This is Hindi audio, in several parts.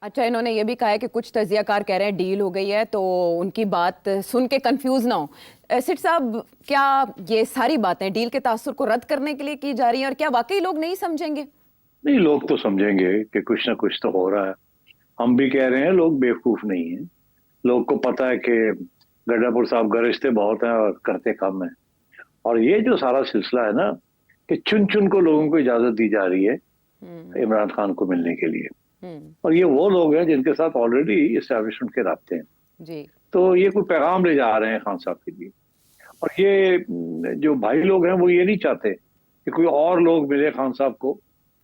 अच्छा, इन्होंने ये भी कहा है कि कुछ तजियाकार कह रहे हैं डील हो गई है, तो उनकी बात सुन के कंफ्यूज ना हो। सिट साहब, क्या ये सारी बातें डील के तासुर को रद्द करने के लिए की जा रही हैं और क्या वाकई लोग नहीं समझेंगे? नहीं, लोग तो समझेंगे कि कुछ ना कुछ तो हो रहा है। हम भी कह रहे हैं, लोग बेवकूफ नहीं है। लोग को पता है कि गड्ढापुर साहब गरजते बहुत हैं और करते कम है। और ये जो सारा सिलसिला है ना, कि चुन चुन को लोगों को इजाजत दी जा रही है हम्म। इमरान खान को मिलने के लिए। हम्म। और ये वो लोग हैं जिनके साथ ऑलरेडी इस्टेब्लिशमेंट के राब्ते हैं। जी। तो ये कोई पैगाम ले जा रहे हैं खान साहब के लिए। और ये जो भाई लोग हैं वो ये नहीं चाहते कि कोई और लोग मिले खान साहब को,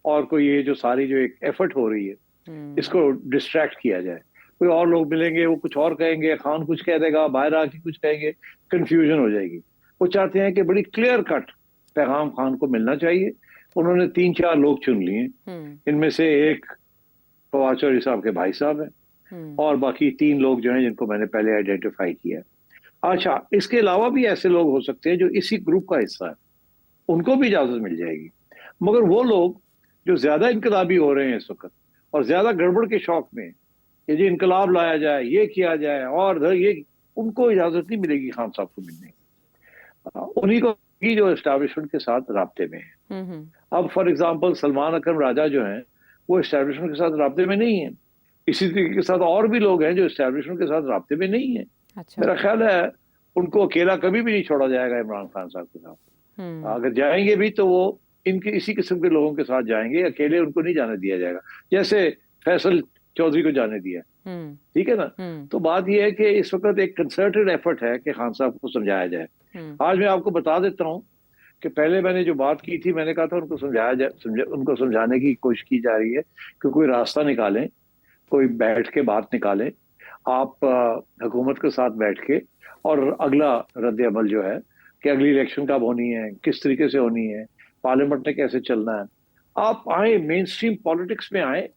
और कोई ये जो सारी जो एक एफर्ट हो रही है हम्म। इसको डिस्ट्रैक्ट किया जाए। कोई और लोग मिलेंगे, वो कुछ और कहेंगे, खान कुछ कह देगा, बाहर आके कुछ कहेंगे, कंफ्यूजन हो जाएगी। वो चाहते हैं कि बड़ी क्लियर कट पैगाम खान को मिलना चाहिए। उन्होंने 3-4 लोग चुन लिए। हम्म। इनमें से एक फवाद चौधरी साहब के भाई साहब हैं, हम्म। और बाकी 3 लोग जो हैं जिनको मैंने पहले आइडेंटिफाई किया है। अच्छा, इसके अलावा भी ऐसे लोग हो सकते हैं जो इसी ग्रुप का हिस्सा है, उनको भी इजाजत मिल जाएगी। मगर वो लोग जो ज्यादा इनकलाबी हो रहे हैं इस वक्त और ज्यादा गड़बड़ के शौक में, ये जो इनकलाब लाया जाए, ये किया जाए और ये, उनको इजाजत नहीं मिलेगी खान साहब को मिलने की। उन्हीं को की जो एस्टैब्लिशमेंट के साथ राब्ते में है। हम्म। अब फॉर एग्जाम्पल सलमान अकरम राजा जो हैं, वो एस्टैब्लिशमेंट के साथ राब्ते में नहीं है। इसी तरीके के साथ और भी लोग हैं जो एस्टैब्लिशमेंट के साथ राब्ते में नहीं है। अच्छा। मेरा ख्याल है उनको अकेला कभी भी नहीं छोड़ा जाएगा इमरान खान साहब के साथ। हम्म। अगर जाएंगे भी तो वो इनके इसी किस्म के लोगों के साथ जाएंगे, अकेले उनको नहीं जाने दिया जाएगा, जैसे फैसल चौधरी को जाने दिया। हम्म। ठीक है ना। हम्म। तो बात यह है कि इस वक्त एक कंसर्टेड एफर्ट है कि खान साहब को समझाया जाए। हम्म। आज मैं आपको बता देता हूँ कि पहले मैंने जो बात की थी, मैंने कहा था उनको समझाया जाए, उनको समझाने की कोशिश की जा रही है कि कोई रास्ता निकालें, कोई बैठ के बात निकालें। आप हुकूमत के साथ बैठ के, और अगला रद्द अमल जो है कि अगली इलेक्शन कब होनी है, किस तरीके से होनी है, पार्लियामेंट ने कैसे चलना है, आप आए मेन स्ट्रीम पॉलिटिक्स में आए,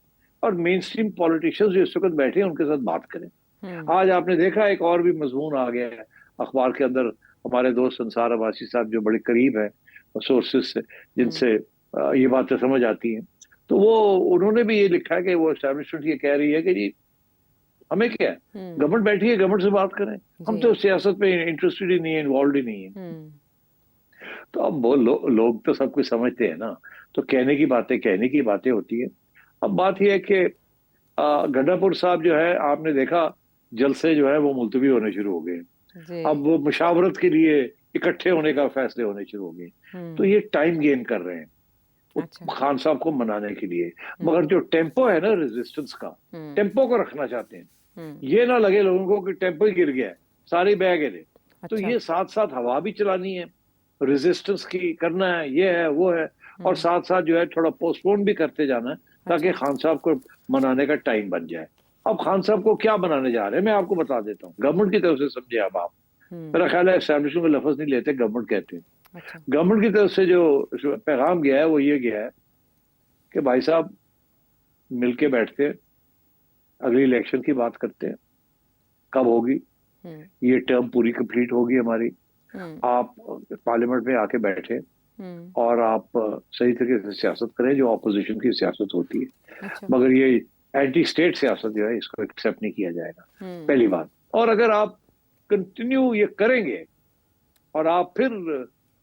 और मेन स्ट्रीम पॉलिटिशियंस जो इस वक्त बैठे हैं उनके साथ बात करें। हम्म। आज आपने देखा एक और भी मजमून आ गया है अखबार के अंदर। हमारे दोस्त अंसार अब्बासी साहब जो बड़े करीब हैं सोर्सेज से, हम्म। जिनसे ये बातें समझ आती हैं, तो वो उन्होंने भी ये लिखा है कि वो एस्टैब्लिशमेंट ये कह रही है कि जी हमें क्या है, हम्म। गवर्नमेंट बैठी है, गवर्नमेंट से बात करें। हम जी। तो सियासत में इंटरेस्टेड ही नहीं है, इन्वॉल्व ही नहीं है। हम्म। तो अब वो लोग तो सब कुछ समझते हैं ना। तो कहने की बातें होती है। अब बात यह है कि गड्ढापुर साहब जो है, आपने देखा जलसे जो है वो मुलतवी होने शुरू हो गए। जी। अब वो मुशावरत के लिए इकट्ठे होने का फैसले होने शुरू हो गए। तो हम्म। ये टाइम गेन कर रहे हैं वो अच्छा। खान साहब को मनाने के लिए। मगर हम्म। जो टेम्पो है ना रेजिस्टेंस का, हम्म। टेम्पो को रखना चाहते हैं। हम्म। ये ना लगे लोगों को कि टेम्पो ही गिर गया है, सारी बह गए। तो अच्छा। ये साथ साथ हवा भी चलानी है, रेजिस्टेंस की करना है, ये है वो है। और हम्म। साथ साथ जो है थोड़ा पोस्टपोन भी करते जाना है, ताकि अच्छा। खान साहब को मनाने का टाइम बन जाए। अब खान साहब को क्या बनाने जा रहे हैं मैं आपको बता देता हूँ, गवर्नमेंट की तरफ से समझे। अब आप, हम्म। मेरा ख्याल है एस्टैब्लिशमेंट का लफ्ज नहीं लेते, गवर्नमेंट कहते हैं। अच्छा। गवर्नमेंट की तरफ से जो पैगाम गया है वो ये गया है कि भाई साहब मिलके बैठते हैं, अगली इलेक्शन की बात करते हैं, कब होगी, हम्म। ये टर्म पूरी कंप्लीट होगी हमारी। हम्म। आप पार्लियामेंट में आके बैठे हम्म। और आप सही तरीके से सियासत करें, जो ऑपोजिशन की सियासत होती है। अच्छा। मगर ये एंटी स्टेट सियासत जो है इसको एक्सेप्ट नहीं किया जाएगा, हम्म। पहली बात। और अगर आप कंटिन्यू ये करेंगे और आप फिर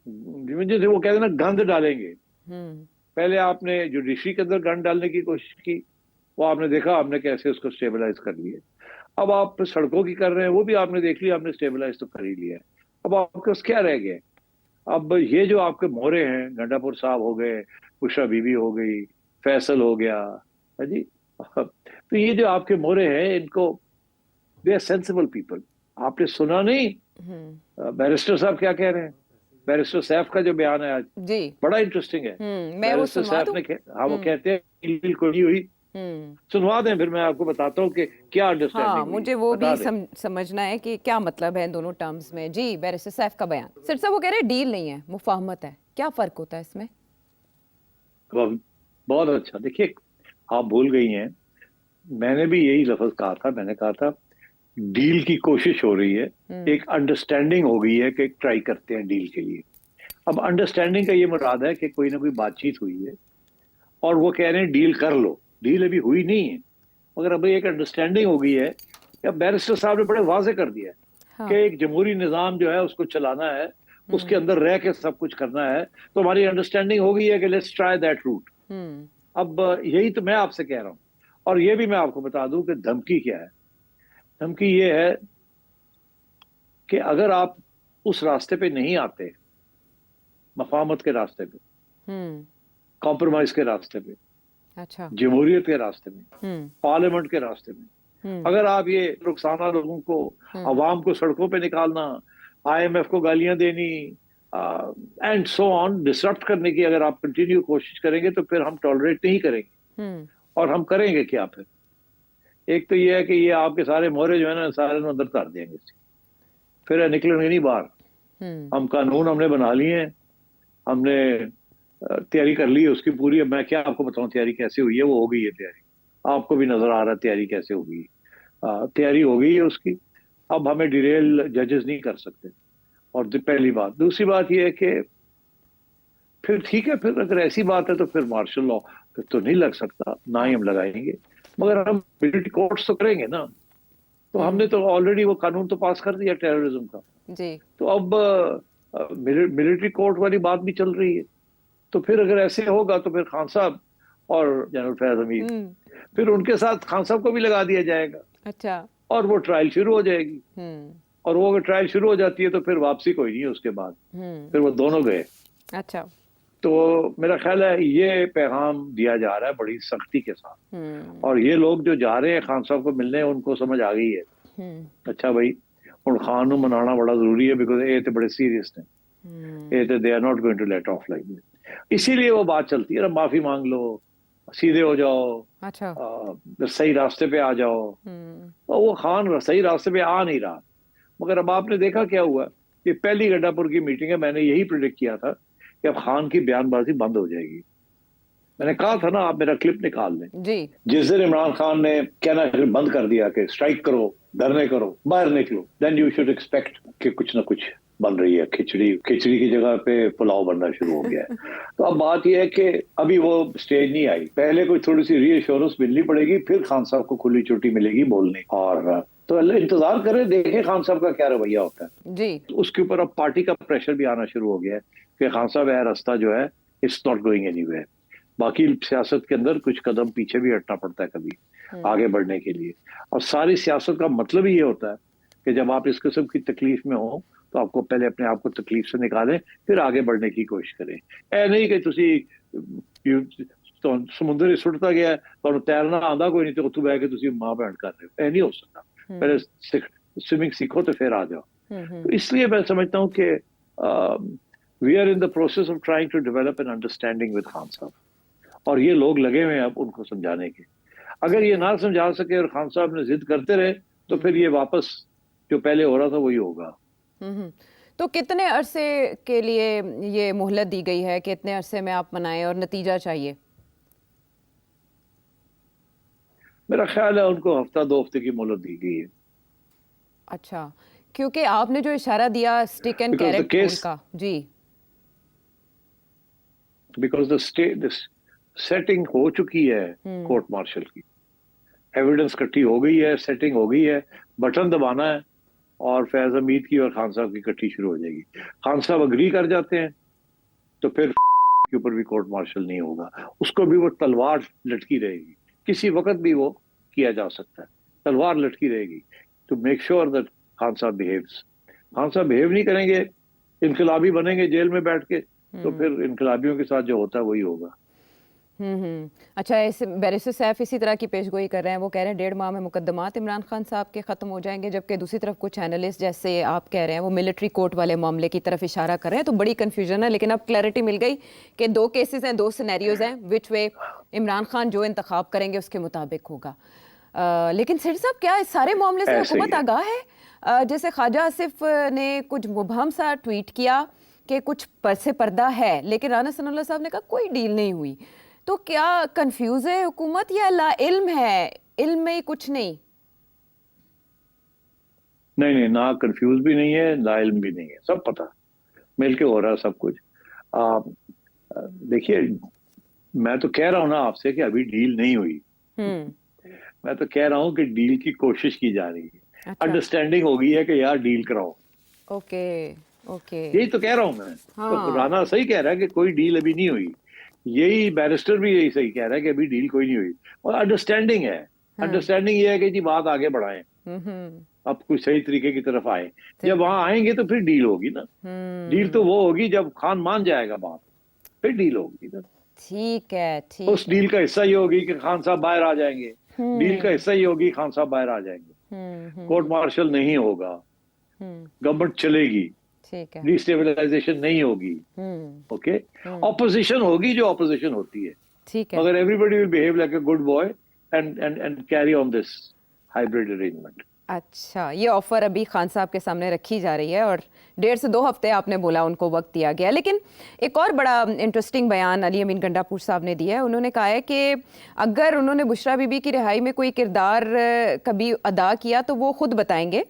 जैसे वो कहते हैं ना गंद डालेंगे, हम्म। पहले आपने जुडिशरी के अंदर गंद डालने की कोशिश की, वो आपने देखा आपने कैसे उसको स्टेबलाइज कर लिया। अब आप सड़कों की कर रहे हैं, वो भी आपने देख लिया, आपने स्टेबलाइज तो कर ही लिया। अब आपके पास क्या रह गया? अब ये जो आपके मोहरे हैं, गंडापुर साहब हो गए, उषा बीबी हो गई, फैसल हो गया, है जी। तो ये जो आपके मोहरे हैं, इनको, दे आर सेंसिबल पीपल। आपने सुना नहीं हम्म। बैरिस्टर साहब क्या कह रहे हैं? बैरिस्टर सैफ का जो बयान है आज, जी। बड़ा इंटरेस्टिंग है। मैं वो बैरिस्टर सुनवा सैफ दूं? ने हाँ, वो हम्म। कहते हैं illegal को नहीं हुई। हम्म। सुनवा दें, फिर मैं आपको बताता हूँ कि क्या हाँ, अंडरस्टैंडिंग हुई है, मुझे वो बता भी दें। समझना है कि क्या मतलब है इन दोनों टर्म्स में। जी, बैरिस्टर सैफ का बयान। सिर साहब वो कह रहे हैं डील नहीं है, मुफाहमत है। क्या फर्क होता है इसमें? अब बहुत अच्छा, देखिए आप भूल गई हैं, मैंने भी यही लफ्ज कहा था। मैंने कहा था डील की कोशिश हो रही है, हम्म। एक अंडरस्टैंडिंग हो गई है कि ट्राई करते हैं डील के लिए। अब अंडरस्टैंडिंग का ये मुराद है कि कोई ना कोई बातचीत हुई है और वो कह रहे हैं डील कर लो। डील अभी हुई नहीं है, मगर अभी एक अंडरस्टैंडिंग हो गई है, या बैरिस्टर साहब ने बड़े वाजे कर दिया है हाँ। कि एक जमहूरी निज़ाम जो है उसको चलाना है, उसके अंदर रह के सब कुछ करना है। तो हमारी अंडरस्टैंडिंग हो गई है कि लेट्स ट्राई दैट रूट। हम्म। अब यही तो मैं आपसे कह रहा हूँ। और ये भी मैं आपको बता दूं कि धमकी क्या है। धमकी ये है कि अगर आप उस रास्ते पे नहीं आते, मफाहमत के रास्ते पे, हम्म। कॉम्प्रोमाइज के रास्ते पे, अच्छा। जमहूरियत के रास्ते में, हम्म। पार्लियामेंट के रास्ते में, हम्म। अगर आप ये रुखसाना लोगों को, हम्म। अवाम को सड़कों पे निकालना, आईएमएफ को गालियां देनी एंड सो ऑन, डिसरप्ट करने की अगर आप कंटिन्यू कोशिश करेंगे तो फिर हम टॉलरेट नहीं करेंगे। हम्म। और हम करेंगे क्या फिर? एक तो ये है कि ये आपके सारे मोहरे जो है ना, सारे अंदर कर देंगे, फिर निकलेंगे नहीं बाहर। हम्म। हम कानून हमने बना लिए हैं, हमने तैयारी कर ली है उसकी पूरी। अब मैं क्या आपको बताऊं तैयारी कैसे हुई है? वो हो गई है तैयारी, आपको भी नजर आ रहा है तैयारी कैसे हो गई। तैयारी हो गई है उसकी। अब हमें डिरेल जजेस नहीं कर सकते। और पहली बात, दूसरी बात यह है कि फिर ठीक है, फिर अगर ऐसी बात है तो फिर मार्शल लॉ फिर तो नहीं लग सकता, ना ही हाँ। हम लगाएंगे। मगर हम मिलिट्री कोर्ट्स तो करेंगे ना। तो हमने हम्म। तो ऑलरेडी वो कानून तो पास कर दिया टेररिज्म का। जी। तो अब मिलिट्री कोर्ट वाली बात भी चल रही है। तो फिर अगर ऐसे होगा तो फिर खान साहब और जनरल फैज हमीद, हम्म। फिर उनके साथ खान साहब को भी लगा दिया जाएगा अच्छा। और वो ट्रायल शुरू हो जाएगी। हम्म। और वो अगर ट्रायल शुरू हो जाती है तो फिर वापसी कोई नहीं है उसके बाद। हम्म। फिर वो दोनों गए। अच्छा। तो मेरा ख्याल है ये पैगाम दिया जा रहा है बड़ी सख्ती के साथ। हम्म। और ये लोग जो जा रहे हैं खान साहब को मिलने, उनको समझ आ गई है, हम्म। अच्छा भाई ਹੁਣ खान ਨੂੰ ਮਨਾਉਣਾ बड़ा जरूरी है, बिकॉज ये तो बड़े सीरियस हैं। हम्म। ये तो they are not going to let off like this. इसीलिए वो बात चलती है ना, माफी मांग लो, सीधे हो जाओ, अच्छा। सही रास्ते पे आ जाओ। हम्म। और वो खान सही रास्ते पे आ नहीं रहा। मगर अब आपने देखा क्या हुआ, ये पहली गड्ढापुर की मीटिंग है, मैंने यही प्रिडिक्ट किया था कि अब खान की बयानबाजी बंद हो जाएगी। मैंने कहा था ना, आप मेरा क्लिप निकाल लें। जी। जिस दिन इमरान खान ने कहना फिर बंद कर दिया कि स्ट्राइक करो, धरने करो, बाहर निकलो, देन यू शुड एक्सपेक्ट कि कुछ ना कुछ बन रही है। खिचड़ी खिचड़ी की जगह पे पुलाव बनना शुरू हो गया है। तो अब बात यह है कि अभी वो स्टेज नहीं आई, पहले कोई थोड़ी सी रीअश्योरेंस मिलनी पड़ेगी, फिर खान साहब को खुली छुट्टी मिलेगी बोलने। और तो इंतजार करें, देखें खान साहब का क्या रवैया होता है। जी। तो उसके ऊपर अब पार्टी का प्रेशर भी आना शुरू हो गया है कि खान साहब यह रास्ता जो है इट्स नॉट गोइंग एनीवेयर। बाकी सियासत के अंदर कुछ कदम पीछे भी हटना पड़ता है कभी आगे बढ़ने के लिए। और सारी सियासत का मतलब ही ये होता है कि जब आप इस किस्म की तकलीफ में हो तो आपको पहले अपने आप को तकलीफ से निकालें, फिर आगे बढ़ने की कोशिश करें। ऐ नहीं कि तुसी समुद्र सुटता गया तो तैरना आंदा कोई नहीं, तो उत्थों बह के तुसी मां भैन कर रहे हो, ऐ नहीं हो सकता। पहले स्विमिंग सीखो तो फिर आ जाओ। तो इसलिए मैं समझता हूँ कि we are in the process of trying to develop an understanding with Khan sahab. और ये लोग लगे हुए हैं अब उनको समझाने के। अगर ये ना समझा सके और खान साहब ने जिद करते रहे तो फिर ये वापस जो पहले हो रहा था वही होगा। तो कितने अरसे के लिए ये मोहलत दी गई है कि इतने अरसे में आप मनाएं और नतीजा चाहिए? मेरा ख्याल है उनको हफ्ता 2 हफ्ते की मोहलत दी गई है। अच्छा, क्योंकि आपने जो इशारा दिया stick and because the carat rule case का। जी। बिकॉज द स्टेट सेटिंग हो चुकी है कोर्ट मार्शल की, एविडेंस इकट्ठी हो गई है, सेटिंग हो गई है, बटन दबाना है और फैज हमीद की और खान साहब की इकट्ठी शुरू हो जाएगी। खान साहब अग्री कर जाते हैं तो फिर के ऊपर भी कोर्ट मार्शल नहीं होगा, उसको भी वो तलवार लटकी रहेगी, किसी वक्त भी वो किया जा सकता है, तलवार लटकी रहेगी to make sure that Khan sahab behaves. Khan साहब बिहेव नहीं करेंगे, इनकलाबी बनेंगे जेल में बैठ के, तो फिर इनकलाबियों के साथ जो होता है वही होगा। अच्छा, ऐसे बैरिस्टर सैफ इसी तरह की पेशगोई कर रहे हैं। वो कह रहे हैं 1.5 माह में मुकदमात इमरान खान साहब के ख़त्म हो जाएंगे, जबकि दूसरी तरफ कुछ एनालिस्ट जैसे आप कह रहे हैं वो मिलिट्री कोर्ट वाले मामले की तरफ इशारा कर रहे हैं। तो बड़ी कन्फ्यूजन है, लेकिन अब क्लैरिटी मिल गई कि 2 केसेस हैं, 2 सिनेरियोज हैं, विच वे इमरान खान जो इंतखाब करेंगे उसके मुताबिक होगा। लेकिन सिर साहब, क्या इस सारे मामले से हुकूमत आगाह है? जैसे ख्वाजा आसिफ ने कुछ मुबहम सा ट्वीट किया कि कुछ से पर्दा है, लेकिन राना सनाउल्लाह साहब ने कहा कोई डील नहीं हुई। तो क्या कंफ्यूज है हुकूमत या ला इल्म है, इल्म में ही कुछ नहीं? नहीं नहीं, ना कंफ्यूज भी नहीं है, ना इल्म भी नहीं है, सब पता, मिलके हो रहा है सब कुछ। देखिए, मैं तो कह रहा हूं ना आपसे कि अभी डील नहीं हुई। मैं तो कह रहा हूँ कि डील की कोशिश की जा रही है, अच्छा। अंडरस्टैंडिंग हो गई है कि यार डील कराओ। ओके। ओके। यही तो कह रहा हूं मैं। तो हाँ। राणा सही कह रहा है कि कोई डील अभी नहीं हुई, यही बैरिस्टर भी यही सही कह रहा है कि अभी डील कोई नहीं हुई, और अंडरस्टैंडिंग है। हाँ। अंडरस्टैंडिंग ये है कि जी बात आगे बढ़ाएं, हम्म। अब कुछ सही तरीके की तरफ आए। जब ठीक है। वहां आएंगे तो फिर डील होगी ना। डील तो हम्म। वो होगी जब खान मान जाएगा बात, फिर डील होगी ना। ठीक है। उस ठीक है। डील का हिस्सा ये होगी कि खान साहब बाहर आ जाएंगे, डील का हम्म। हिस्सा ये होगी खान साहब बाहर आ जाएंगे, कोर्ट हम्म। मार्शल नहीं होगा, हम्म। गवर्नमेंट चलेगी, ठीक है। डिस्टेबलाइजेशन नहीं होगी। हम्म। ओके, हम्म। ऑपोजिशन होगी जो ऑपोजिशन होती है, ठीक है। मगर everybody will behave like a good boy and carry on this hybrid arrangement. अच्छा, ये ऑफर अभी खान साहब के सामने रखी जा रही है और 1.5 से 2 हफ्ते आपने बोला उनको वक्त दिया गया। लेकिन एक और बड़ा इंटरेस्टिंग बयान अली अमीन गंडापुर साहब ने दिया है। उन्होंने कहा है कि अगर उन्होंने बुशरा बीबी की रिहाई में कोई किरदार कभी अदा किया तो वो खुद बताएंगे।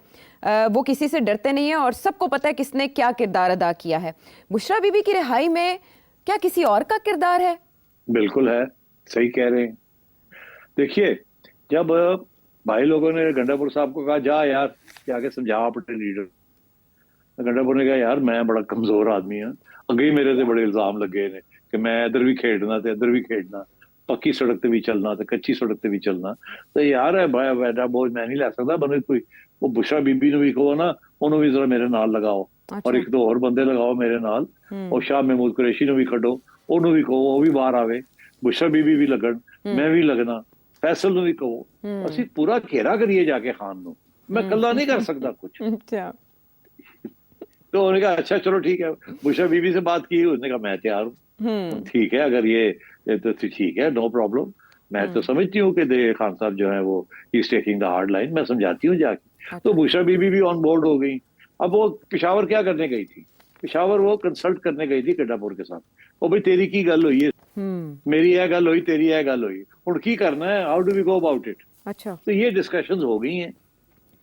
वो किसी से डरते नहीं है और सबको पता है किसने क्या किरदार अदा किया है। बुशरा बीबी की रिहाई में क्या किसी और का किरदार है? बिल्कुल है, सही कह रहे हैं। देखिए, जब भाई लोगों ने गंडापुर साहब को कहा जा यार जाके समझा अपने लीडर, तो गंडापुर ने कहा यार मैं बड़ा कमजोर आदमी हाँ, अगे मेरे ते बड़े इल्जाम लगे ने कि मैं इधर भी खेडना ते इधर भी खेडना, पक्की सड़क ते भी चलना ते कच्ची सड़क ते भी चलना, तो यार है भाई बेटा बोझ मैं नहीं लै सकता, बने कोई वो बुशरा बीबी ਨੂੰ भी कहो ना ਉਹਨੂੰ भी जरा मेरे नाल लगाओ, और अच्छा। एक दो और बंदे लगाओ मेरे नाल, और हम्म। शाह महमूद कुरैशी ਨੂੰ भी कढो, ਉਹਨੂੰ भी कहो वो भी बाहर आवे, बुशरा बीबी भी लगन, मैं भी लगना, फैसल ਨੂੰ भी कहो, ਅਸੀਂ पूरा घेरा करिए जाके खान ਨੂੰ, मैं कल्ला नहीं कर सकता कुछ। अच्छा। तो उन्होंने कहा अच्छा चलो ठीक है, बुशरा बीबी से बात की, उसने कहा मैं तैयार हूँ, ठीक है अगर ये तो ठीक है, नो प्रॉब्लम, मैं तो समझती हूँ कि दे खान साहब जो है वो is taking the hard line, मैं समझाती हूँ जाके। तो अच्छा। बुशरा बीबी भी ऑन बोर्ड हो गई। अब वो पिशावर क्या करने गई थी, पिशावर वो कंसल्ट करने गई थी गड्डापुर के साथ, ओ भाई तेरी की गल हुई है, हम्म। मेरी यह गल हुई तेरी यह गल हुई, हुण की करना है, how do we go about it. अच्छा। तो ये डिस्कशंस हो गई हैं।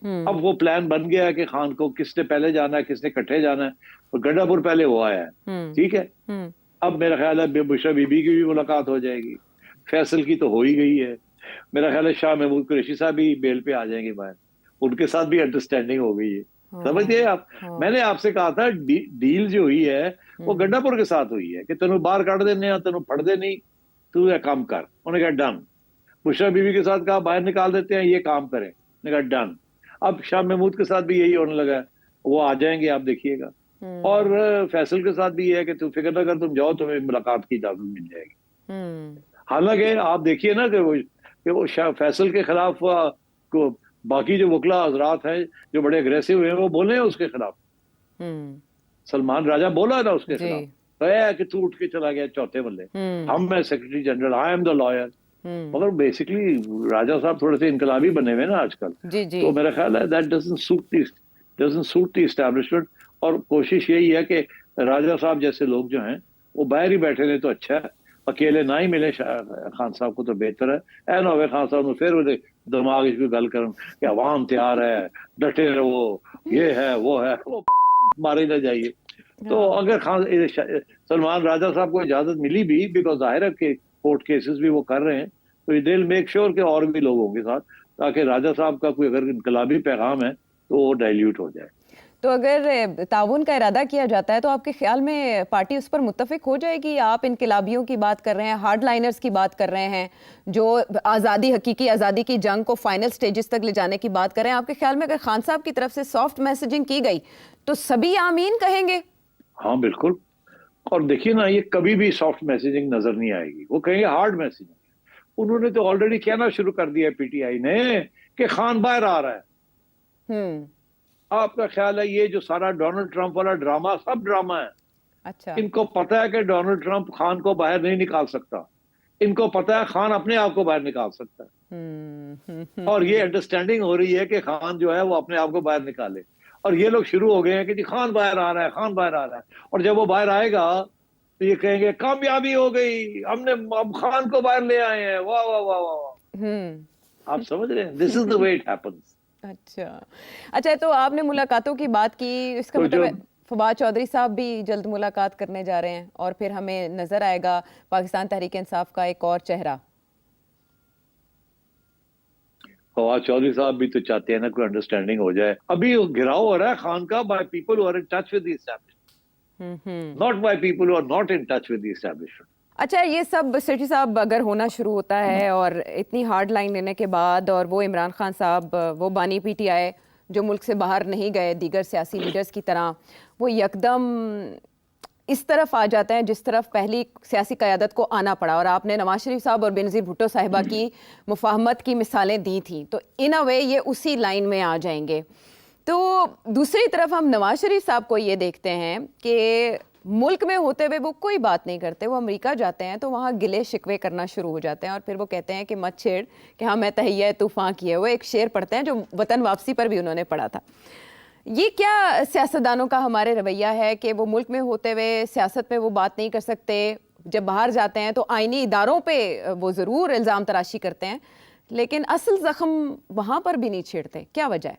हम्म। अब वो प्लान बन गया है कि खान को किसने पहले जाना है, किसने इकट्ठे जाना है, और गड्डापुर पहले वो आया है, हम्म। ठीक है। हम्म। अब मेरा ख्याल है बुशरा बीबी की भी मुलाकात हो जाएगी, फैसल की तो हो ही गई है, मेरा ख्याल है शाह महमूद कुरैशी साहब भी बेल पे आ जाएंगे बाहर, उनके साथ भी अंडरस्टैंडिंग हो गई है। समझ गए हाँ। आप। हाँ। मैंने आपसे कहा था डील जो हुई है वो गड्डापुर के साथ हुई है कि तेनों बाहर काट देने, तेनों फड़ दे नहीं, तू यह काम कर, उन्होंने कहा डन। बुशरा बीबी के साथ कहा बाहर निकाल देते हैं, ये काम करें, उन्होंने कहा डन। अब शाह महमूद के साथ भी यही होने लगा है, वो आ जाएंगे आप देखिएगा। और फैसल के साथ भी ये है कि तुम फिक्र ना कर, तुम जाओ तुम्हें मुलाकात की इजाजत मिल जाएगी। हम्म। हालांकि आप देखिए ना कि वो फैसल के खिलाफ को बाकी जो वकला हजरात हैं जो बड़े अग्रेसिव हैं वो बोले हैं उसके खिलाफ, हम्म। सलमान राजा बोला ना उसके जी। खिलाफ, कहा कि तू उठ के चला गया चौथे बल्ले, हम मैं secretary general, I am the lawyer. Hmm. मगर बेसिकली राजा साहब थोड़े से इनकलाबी बने हुए ना आजकल, जी। जी। तो मेरा ख्याल है that doesn't suit the establishment. और कोशिश यही है कि राजा साहब जैसे लोग जो हैं वो बाहर ही बैठे रहे तो अच्छा है, अकेले ना ही मिले खान साहब को तो बेहतर है। ऐ ना हो खान साहब ने फिर वो दिमाग इसकी गल कर कि अवाम तैयार है, डटे रहो, ये है वो है, वो मारे ना जाइए। तो हाँ। अगर सलमान राजा साहब को इजाजत मिली भी, बिकॉज जाहिर है कि कोर्ट केसेस भी वो कर रहे हैं, तो दे विल मेक श्योर कि और भी लोग होंगे साथ, ताकि राजा साहब का कोई अगर इनकलाबी पैगाम है तो वो डाइल्यूट हो जाए। तो अगर ताउन का इरादा किया जाता है तो आपके ख्याल में पार्टी उस पर मुत्तफिक हो जाएगी? आप इनकलाबियों की बात कर रहे हैं, हार्ड लाइनर्स की बात कर रहे हैं, जो आज़ादी, हकीकी आज़ादी की जंग को फाइनल स्टेजेस तक ले जाने की बात कर रहे हैं। आपके ख्याल में अगर खान साहब की तरफ से सॉफ्ट मैसेजिंग की गई तो सभी आमीन कहेंगे? हाँ बिल्कुल। और देखिए ना, ये कभी भी सॉफ्ट मैसेजिंग नजर नहीं आएगी, वो कहेंगे हार्ड मैसेजिंग। उन्होंने तो ऑलरेडी कहना शुरू कर दिया है पीटीआई ने कि खान बाहर आ रहा है। हम्म। आपका ख्याल है ये जो सारा डोनाल्ड ट्रंप वाला ड्रामा सब ड्रामा है? अच्छा। इनको पता है कि डोनाल्ड ट्रंप खान को बाहर नहीं निकाल सकता, इनको पता है खान अपने आप को बाहर निकाल सकता है, और ये अंडरस्टैंडिंग हो रही है कि खान जो है वो अपने आप को बाहर निकाले। और ये लोग शुरू हो गए हैं कि जी खान बाहर आ रहा है, खान बाहर आ रहा है, और जब वो बाहर आएगा तो ये कहेंगे कामयाबी हो गई, हमने अब खान को बाहर ले आए हैं, वाह वाह वाह वाह वाह। आप समझ रहे हैं, this is the way it happens. अच्छा। अच्छा, तो आपने मुलाकातों की बात की, इसका तो मतलब जो है फवाद चौधरी साहब भी जल्द मुलाकात करने जा रहे हैं और फिर हमें नजर आएगा पाकिस्तान तहरीक इंसाफ का एक और चेहरा। फवाद चौधरी साहब भी तो चाहते हैं ना कोई अंडरस्टैंडिंग हो जाए। अभी वो घिराव हो रहा है खान का by people who are in touch with the establishment, not by people who are not in touch with the establishment. अच्छा, ये सब सेठी साहब अगर होना शुरू होता है और इतनी हार्ड लाइन लेने के बाद, और वो इमरान खान साहब वो बानी पीटीआई जो मुल्क से बाहर नहीं गए दीगर सियासी लीडर्स की तरह, वो यकदम इस तरफ आ जाते हैं जिस तरफ पहली सियासी क़यादत को आना पड़ा, और आपने नवाज शरीफ साहब और बेनज़ीर भुट्टो साहिबा की मुफाहमत की मिसालें दी थी, तो इन अ वे ये उसी लाइन में आ जाएंगे। तो दूसरी तरफ हम नवाज शरीफ साहब को ये देखते हैं कि मुल्क में होते हुए वो कोई बात नहीं करते, वो अमेरिका जाते हैं तो वहाँ गिले शिकवे करना शुरू हो जाते हैं, और फिर वो कहते हैं कि मत छेड़ कि हाँ मैं तहिया तूफ़ान किए। वो एक शेर पढ़ते हैं जो वतन वापसी पर भी उन्होंने पढ़ा था। ये क्या सियासतदानों का हमारे रवैया है कि वो मुल्क में होते हुए सियासत पे वो बात नहीं कर सकते, जब बाहर जाते हैं तो आईनी इदारों पे वो ज़रूर इल्ज़ाम तराशी करते हैं, लेकिन असल ज़ख्म वहाँ पर भी नहीं छेड़ते? क्या वजह है?